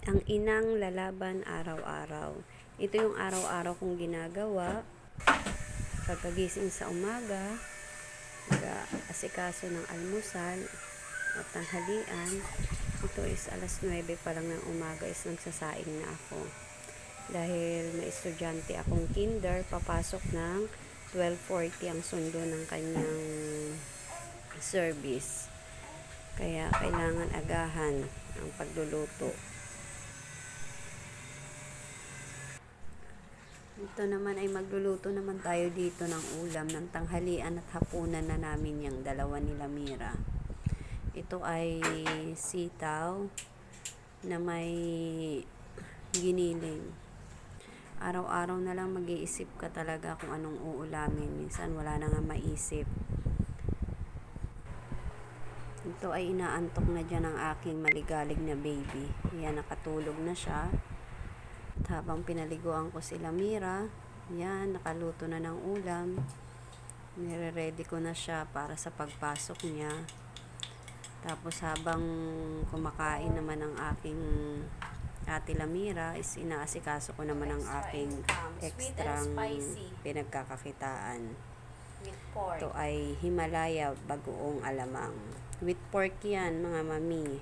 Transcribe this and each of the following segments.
Ang inang lalaban araw-araw. Ito yung araw-araw kong ginagawa. Pagkagising sa umaga, nag-aasikaso ng almusal at tanghalian. Ito is alas 9 pa lang ng umaga is nagsasaing na ako. Dahil may estudyante akong kinder, papasok ng 12:40 ang sundo ng kanyang service. Kaya kailangan agahan ang pagluluto. Ito naman ay magluluto naman tayo dito ng ulam ng tanghalian at hapunan na namin yung dalawa nila Mira. Ito ay sitaw na may giniling. Araw-araw na lang mag-iisip ka talaga kung anong uulamin. Minsan wala na nga maisip. Ito ay inaantok na dyan ng aking maligalig na baby. Yan, nakatulog na siya. At habang pinaliguan ko sila Mira, yan, nakaluto na ng ulam. Nire-ready ko na siya para sa pagpasok niya. Tapos habang kumakain naman ang aking ate Lamira, is inaasikaso ko naman ang aking extrang pinagkakakitaan. Ito ay Himalaya bagoong alamang. With pork yan, mga mami.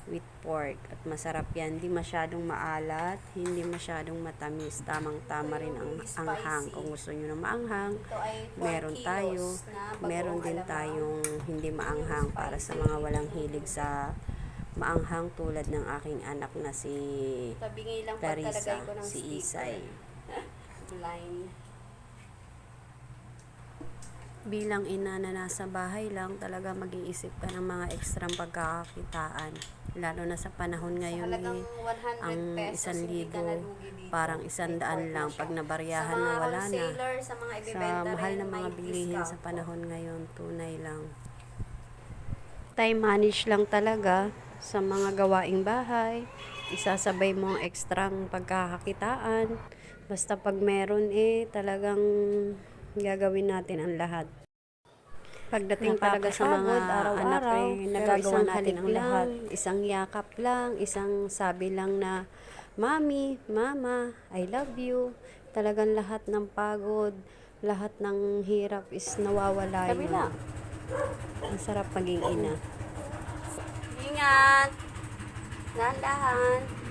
With pork. At masarap yan. Hindi masyadong maalat, hindi masyadong matamis. Tamang-tama rin ang anghang. Kung gusto nyo ng maanghang, meron tayo. Meron din tayong hindi maanghang para sa mga walang hilig sa maanghang tulad ng aking anak na si Clarissa, si Isay. Bilang ina na nasa bahay lang, talaga mag-iisip ka ng mga ekstrang pagkakakitaan. Lalo na sa panahon ngayon ang 1,000 parang 100 lang. Pag nabaryahan na wala na. Sa mahal na mga bilihin sa panahon ngayon, tunay lang. Time manage lang talaga sa mga gawaing bahay. Isasabay mo ang ekstrang pagkakakitaan. Basta pag meron talagang gagawin natin ang lahat. Pagdating talaga sa mga anak nagagawa natin ang lahat. Isang yakap lang, isang sabi lang na, Mami, Mama, I love you. Talagang lahat ng pagod, lahat ng hirap is nawawala yun. Ang sarap maging ina. Ingat! Dahan-dahan!